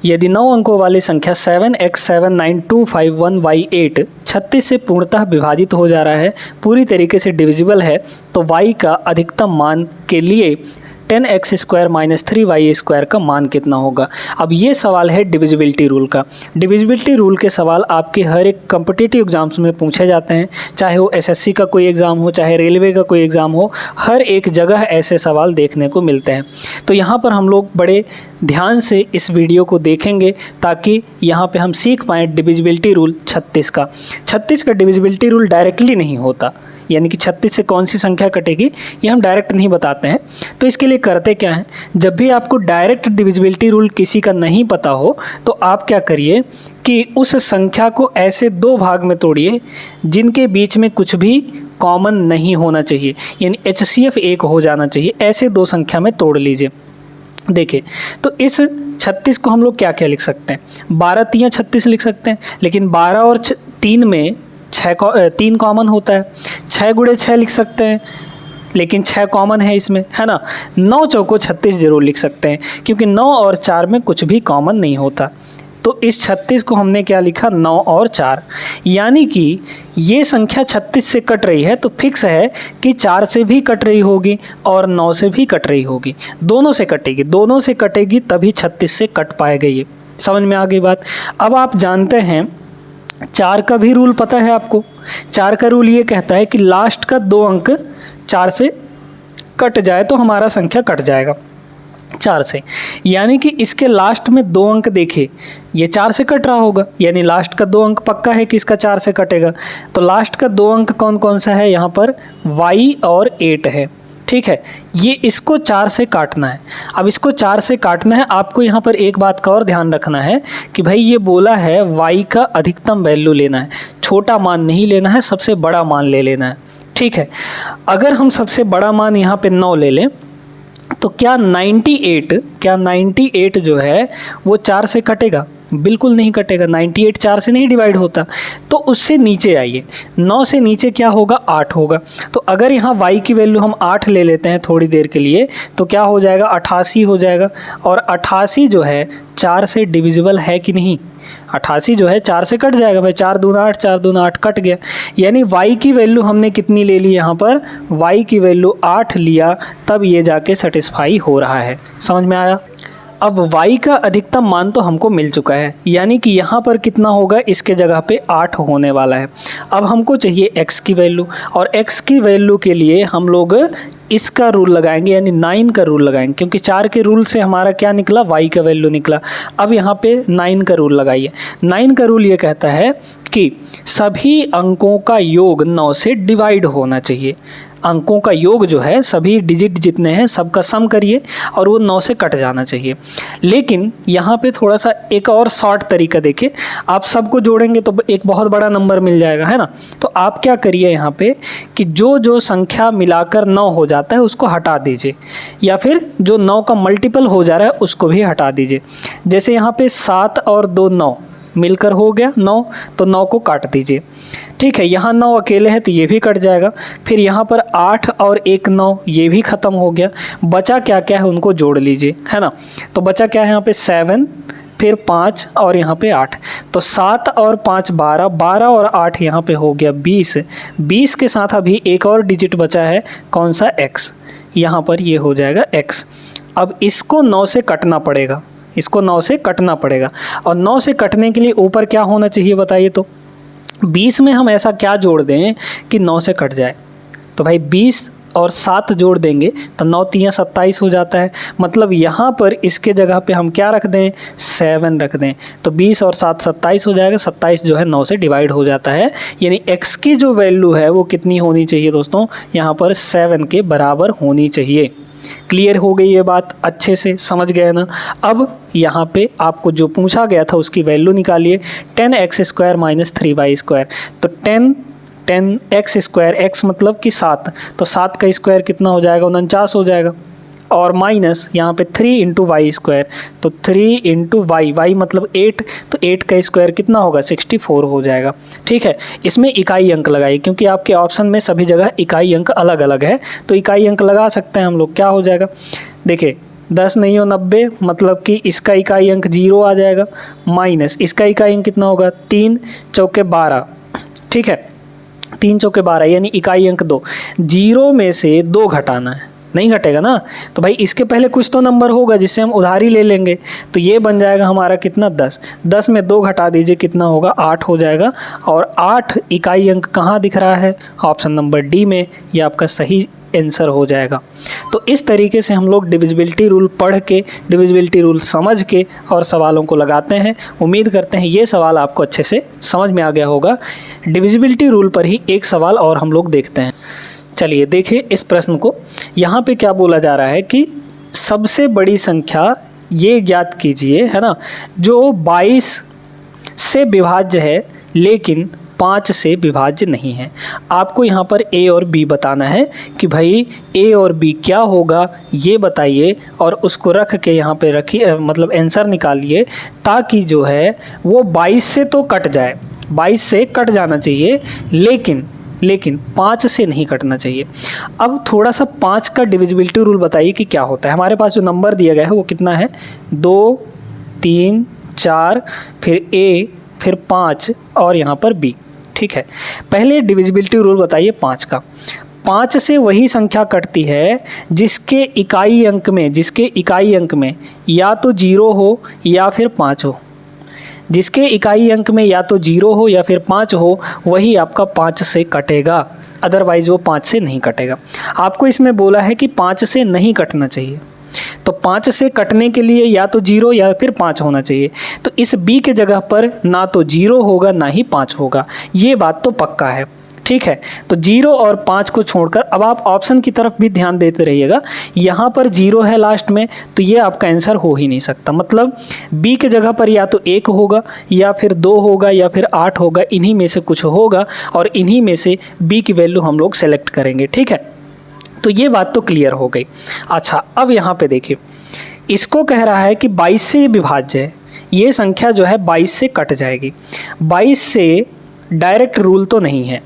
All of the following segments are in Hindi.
यदि 9 अंकों वाली संख्या 7x79251y8 36 से पूर्णतः विभाजित हो जा रहा है, पूरी तरीके से डिविजिबल है, तो y का अधिकतम मान के लिए 10x² - 3y² का मान कितना होगा। अब ये सवाल है डिविजिबिलिटी रूल का। डिविजिबिलिटी रूल के सवाल आपके हर एक कॉम्पिटिटिव एग्जाम्स में पूछे जाते हैं, चाहे वो एसएससी का कोई एग्ज़ाम हो, चाहे रेलवे का कोई एग्ज़ाम हो, हर एक जगह ऐसे सवाल देखने को मिलते हैं। तो यहाँ पर हम लोग बड़े ध्यान से इस वीडियो को देखेंगे ताकि यहाँ पे हम सीख पाएँ डिविजिबिलिटी रूल 36 का। 36 का डिविजिबिलिटी रूल डायरेक्टली नहीं होता, यानी कि 36 से कौन सी संख्या कटेगी ये हम डायरेक्ट नहीं बताते हैं। तो इसके लिए करते क्या हैं, जब भी आपको डायरेक्ट डिविजिबिलिटी रूल किसी का नहीं पता हो तो आप क्या करिए कि उस संख्या को ऐसे दो भाग में तोड़िए जिनके बीच में कुछ भी कॉमन नहीं होना चाहिए, यानी HCF 1 हो जाना चाहिए। ऐसे दो संख्या में तोड़ लीजिए। देखिए, तो इस 36 को हम लोग क्या क्या लिख सकते हैं, 12 3 36 लिख सकते हैं, लेकिन 12 और 3 में 3 कॉमन होता है। 6 × 6 लिख सकते हैं, लेकिन 6 कॉमन है इसमें, है ना। 9 चौको 36 जरूर लिख सकते हैं, क्योंकि 9 और 4 में कुछ भी कॉमन नहीं होता। तो इस 36 को हमने क्या लिखा, 9 और 4, यानी कि ये संख्या 36 से कट रही है तो फिक्स है कि 4 से भी कट रही होगी और 9 से भी कट रही होगी, दोनों से कटेगी, दोनों से कटेगी तभी 36 से कट पाएगा। ये समझ में आ गई बात। अब आप जानते हैं 4 का भी रूल पता है आपको। 4 का रूल ये कहता है कि लास्ट का 2 अंक 4 से कट जाए तो हमारा संख्या कट जाएगा 4 से, यानी कि इसके लास्ट में 2 अंक देखिए, ये 4 से कट रहा होगा, यानी लास्ट का 2 अंक पक्का है कि इसका 4 से कटेगा। तो लास्ट का 2 अंक कौन कौन सा है, यहाँ पर y और 8 है, ठीक है। ये इसको 4 से काटना है। अब इसको 4 से काटना है, आपको यहाँ पर एक बात का और ध्यान रखना है कि भाई ये बोला है y का अधिकतम वैल्यू लेना है, छोटा मान नहीं लेना है, सबसे बड़ा मान ले लेना है, ठीक है। अगर हम सबसे बड़ा मान यहाँ पे 9 ले लें तो क्या 98 जो है वो 4 से कटेगा, बिल्कुल नहीं कटेगा। 98 4 से नहीं डिवाइड होता, तो उससे नीचे आइए, 9 से नीचे क्या होगा, 8 होगा। तो अगर यहाँ y की वैल्यू हम 8 ले लेते हैं थोड़ी देर के लिए, तो क्या हो जाएगा, 88 हो जाएगा। और 88 जो है 4 से डिविजिबल है कि नहीं, 88 जो है 4 से कट जाएगा भाई, 4 दूना 8, 4 दूना 8 कट गया। यानी y की वैल्यू हमने कितनी ले ली, यहाँ पर y की वैल्यू 8 लिया, तब ये जाके सेटिस्फाई हो रहा है। समझ में आया। अब y का अधिकतम मान तो हमको मिल चुका है, यानी कि यहाँ पर कितना होगा, इसके जगह पे 8 होने वाला है। अब हमको चाहिए x की वैल्यू, और x की वैल्यू के लिए हम लोग इसका रूल लगाएंगे, यानी 9 का रूल लगाएंगे, क्योंकि 4 के रूल से हमारा क्या निकला, y का वैल्यू निकला। अब यहाँ पे 9 का रूल लगाइए। 9 का रूल ये कहता है कि सभी अंकों का योग 9 से डिवाइड होना चाहिए। अंकों का योग जो है, सभी डिजिट जितने हैं सबका सम करिए और वो 9 से कट जाना चाहिए। लेकिन यहाँ पे थोड़ा सा एक और शॉर्ट तरीका देखिए, आप सबको जोड़ेंगे तो एक बहुत बड़ा नंबर मिल जाएगा, है ना। तो आप क्या करिए यहाँ पे कि जो जो संख्या मिलाकर 9 हो जाता है उसको हटा दीजिए, या फिर जो 9 का मल्टीपल हो जा रहा है उसको भी हटा दीजिए। जैसे यहाँ पे 7 और 2 9 मिलकर हो गया 9, तो 9 को काट दीजिए, ठीक है। यहाँ 9 अकेले है तो ये भी कट जाएगा। फिर यहाँ पर 8 और 1 9, ये भी ख़त्म हो गया। बचा क्या क्या है उनको जोड़ लीजिए, है ना। तो बचा क्या है यहाँ पे 7, फिर 5 और यहाँ पे 8, तो 7 और 5 12, 12 और 8 यहाँ पे हो गया 20। 20 के साथ अभी एक और डिजिट बचा है, कौन सा, x। यहाँ पर ये हो जाएगा x। अब इसको 9 से कटना पड़ेगा, इसको 9 से कटना पड़ेगा, और 9 से कटने के लिए ऊपर क्या होना चाहिए बताइए। तो 20 में हम ऐसा क्या जोड़ दें कि 9 से कट जाए। तो भाई 20 और 7 जोड़ देंगे तो 9 3 27 हो जाता है। मतलब यहाँ पर इसके जगह पे हम क्या रख दें, 7 रख दें, तो 20 और 7 27 हो जाएगा। 27 जो है 9 से डिवाइड हो जाता है, यानी x की जो वैल्यू है वो कितनी होनी चाहिए दोस्तों, यहाँ पर 7 के बराबर होनी चाहिए। क्लियर हो गई ये बात, अच्छे से समझ गए ना। अब यहाँ पे आपको जो पूछा गया था उसकी वैल्यू निकालिए, 10x² - 3y²। तो 10x², x मतलब कि 7, तो 7 का स्क्वायर कितना हो जाएगा, 49 हो जाएगा। और माइनस यहाँ पे 3 × y², तो 3 × y मतलब 8, तो 8 का स्क्वायर कितना होगा, 64 हो जाएगा, ठीक है। इसमें इकाई अंक लगाइए, क्योंकि आपके ऑप्शन में सभी जगह इकाई अंक अलग अलग है, तो इकाई अंक लगा सकते हैं हम लोग। क्या हो जाएगा, देखिए 10 नहीं हो 90, मतलब कि इसका इकाई अंक 0 आ जाएगा, माइनस इसका इकाई अंक कितना होगा 3 चौके 12, ठीक है 3 चौके 12 यानी इकाई अंक 2। 0 में से 2 घटाना है, नहीं घटेगा ना, तो भाई इसके पहले कुछ तो नंबर होगा जिससे हम उधारी ले लेंगे, तो ये बन जाएगा हमारा कितना 10। 10 में 2 घटा दीजिए कितना होगा 8 हो जाएगा, और 8 इकाई अंक कहाँ दिख रहा है, ऑप्शन नंबर डी में, ये आपका सही आंसर हो जाएगा। तो इस तरीके से हम लोग डिविजिबिलिटी रूल पढ़ के, डिविजिबिलिटी रूल समझ के और सवालों को लगाते हैं। उम्मीद करते हैं ये सवाल आपको अच्छे से समझ में आ गया होगा। डिविजिबिलिटी रूल पर ही एक सवाल और हम लोग देखते हैं। चलिए देखिए इस प्रश्न को, यहाँ पे क्या बोला जा रहा है कि सबसे बड़ी संख्या ये ज्ञात कीजिए, है ना, जो 22 से विभाज्य है लेकिन 5 से विभाज्य नहीं है। आपको यहाँ पर ए और बी बताना है कि भाई ए और बी क्या होगा ये बताइए, और उसको रख के यहाँ पे रखिए, मतलब आंसर निकालिए, ताकि जो है वो 22 से तो कट जाए, 22 से कट जाना चाहिए, लेकिन 5 से नहीं कटना चाहिए। अब थोड़ा सा 5 का डिविजिबिलिटी रूल बताइए कि क्या होता है। हमारे पास जो नंबर दिया गया है वो कितना है, 2 3 4, फिर ए, फिर 5 और यहाँ पर बी, ठीक है। पहले डिविजिबिलिटी रूल बताइए 5 का। 5 से वही संख्या कटती है जिसके इकाई अंक में या तो 0 हो या फिर 5 हो। जिसके इकाई अंक में या तो 0 हो या फिर 5 हो, वही आपका 5 से कटेगा, अदरवाइज वो 5 से नहीं कटेगा। आपको इसमें बोला है कि 5 से नहीं कटना चाहिए, तो 5 से कटने के लिए या तो 0 या फिर 5 होना चाहिए। तो इस बी के जगह पर ना तो 0 होगा ना ही 5 होगा, ये बात तो पक्का है, ठीक है। तो 0 और 5 को छोड़कर अब आप ऑप्शन की तरफ भी ध्यान देते रहिएगा। यहाँ पर 0 है लास्ट में, तो ये आपका आंसर हो ही नहीं सकता। मतलब बी के जगह पर या तो 1 होगा या फिर 2 होगा या फिर 8 होगा, इन्हीं में से कुछ होगा, और इन्हीं में से बी की वैल्यू हम लोग सेलेक्ट करेंगे, ठीक है। तो ये बात तो क्लियर हो गई। अच्छा, अब यहाँ पे देखिए, इसको कह रहा है कि 22 से विभाज्य है, ये संख्या जो है 22 से कट जाएगी। 22 से डायरेक्ट रूल तो नहीं है।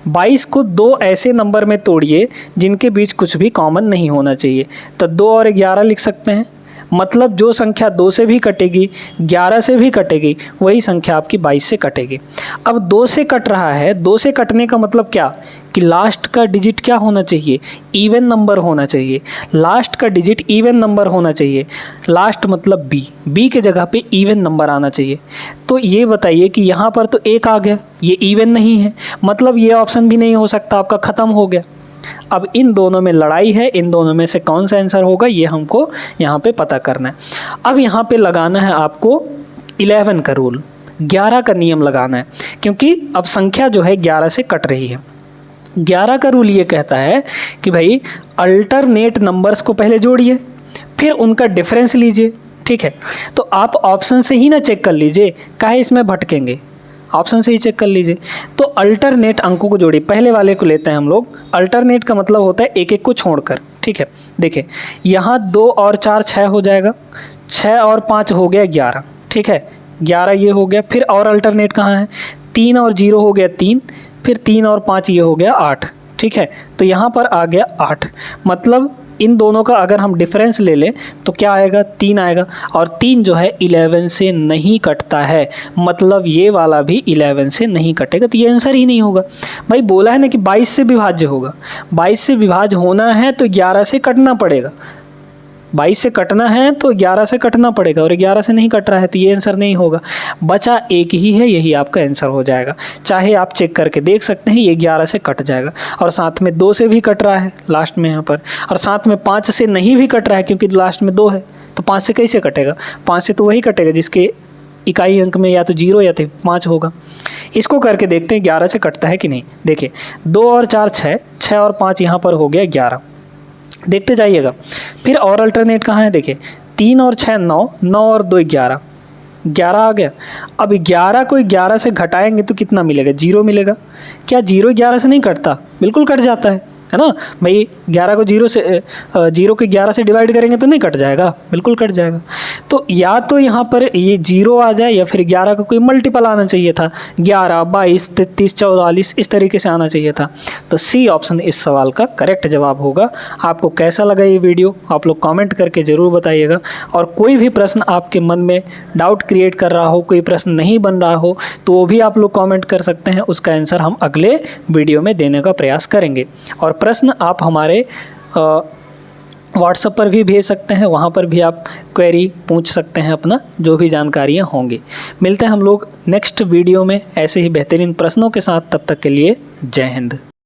22 को 2 ऐसे नंबर में तोड़िए जिनके बीच कुछ भी कॉमन नहीं होना चाहिए, तो 2 और 11 लिख सकते हैं। मतलब जो संख्या 2 से भी कटेगी, 11 से भी कटेगी, वही संख्या आपकी 22 से कटेगी। अब 2 से कट रहा है, 2 से कटने का मतलब क्या कि लास्ट का डिजिट क्या होना चाहिए, इवन नंबर होना चाहिए। लास्ट का डिजिट इवन नंबर होना चाहिए। लास्ट मतलब बी के जगह पे इवन नंबर आना चाहिए। तो ये बताइए कि यहाँ पर तो 1 आ गया, ये इवन नहीं है, मतलब ये ऑप्शन भी नहीं हो सकता, आपका ख़त्म हो गया। अब इन दोनों में लड़ाई है, इन दोनों में से कौन सा आंसर होगा ये हमको यहाँ पे पता करना है। अब यहाँ पे लगाना है आपको 11 का रूल, 11 का नियम लगाना है, क्योंकि अब संख्या जो है 11 से कट रही है। 11 का रूल ये कहता है कि भाई अल्टरनेट नंबर्स को पहले जोड़िए, फिर उनका डिफरेंस लीजिए, ठीक है। तो आप ऑप्शन से ही ना चेक कर लीजिए, काहे इसमें भटकेंगे, ऑप्शन से ही चेक कर लीजिए। तो अल्टरनेट अंकों को जोड़िए, पहले वाले को लेते हैं हम लोग। अल्टरनेट का मतलब होता है एक एक को छोड़कर, ठीक है। देखिए यहाँ 2 और 4 6 हो जाएगा, 6 और 5 हो गया 11, ठीक है, 11 ये हो गया। फिर और अल्टरनेट कहाँ है, 3 और 0 हो गया 3, फिर 3 और 5 ये हो गया 8, ठीक है। तो यहाँ पर आ गया 8, मतलब इन दोनों का अगर हम डिफरेंस ले लें तो क्या आएगा, 3 आएगा, और 3 जो है 11 से नहीं कटता है, मतलब ये वाला भी 11 से नहीं कटेगा, तो ये आंसर ही नहीं होगा। भाई बोला है ना कि 22 से विभाज्य होगा, 22 से विभाज्य होना है तो 11 से कटना पड़ेगा, 22 से कटना है तो 11 से कटना पड़ेगा, और 11 से नहीं कट रहा है तो ये आंसर नहीं होगा। बचा एक ही है, यही आपका आंसर हो जाएगा। चाहे आप चेक करके देख सकते हैं, ये 11 से कट जाएगा, और साथ में 2 से भी कट रहा है लास्ट में यहाँ पर, और साथ में 5 से नहीं भी कट रहा है क्योंकि लास्ट में 2 है, तो 5 से कैसे कटेगा, 5 से तो वही कटेगा जिसके इकाई अंक में या तो 0 या तो 5 होगा। इसको करके देखते हैं 11 से कटता है कि नहीं। देखिए 2 और 4 6, 6 और 5 यहाँ पर हो गया 11, देखते जाइएगा। फिर और अल्टरनेट कहाँ है, देखिए 3 और 6 9, 9 और 2 11, 11 आ गया। अब 11 को 11 से घटाएंगे तो कितना मिलेगा, 0 मिलेगा। क्या 0 11 से नहीं कटता, बिल्कुल कट जाता है है ना भाई। 11 को 0 के 11 से डिवाइड करेंगे तो नहीं कट जाएगा, बिल्कुल कट जाएगा। तो या तो यहाँ पर ये 0 आ जाए या फिर 11 का कोई मल्टीपल आना चाहिए था, 11, 22, 33, 44 इस तरीके से आना चाहिए था। तो सी ऑप्शन इस सवाल का करेक्ट जवाब होगा। आपको कैसा लगा ये वीडियो आप लोग कमेंट करके ज़रूर बताइएगा। और कोई भी प्रश्न आपके मन में डाउट क्रिएट कर रहा हो, कोई प्रश्न नहीं बन रहा हो, तो वो भी आप लोग कमेंट कर सकते हैं, उसका आंसर हम अगले वीडियो में देने का प्रयास करेंगे। और प्रश्न आप हमारे व्हाट्सएप पर भी भेज सकते हैं, वहाँ पर भी आप क्वेरी पूछ सकते हैं अपना, जो भी जानकारियाँ होंगी। मिलते हैं हम लोग नेक्स्ट वीडियो में ऐसे ही बेहतरीन प्रश्नों के साथ, तब तक के लिए जय हिंद।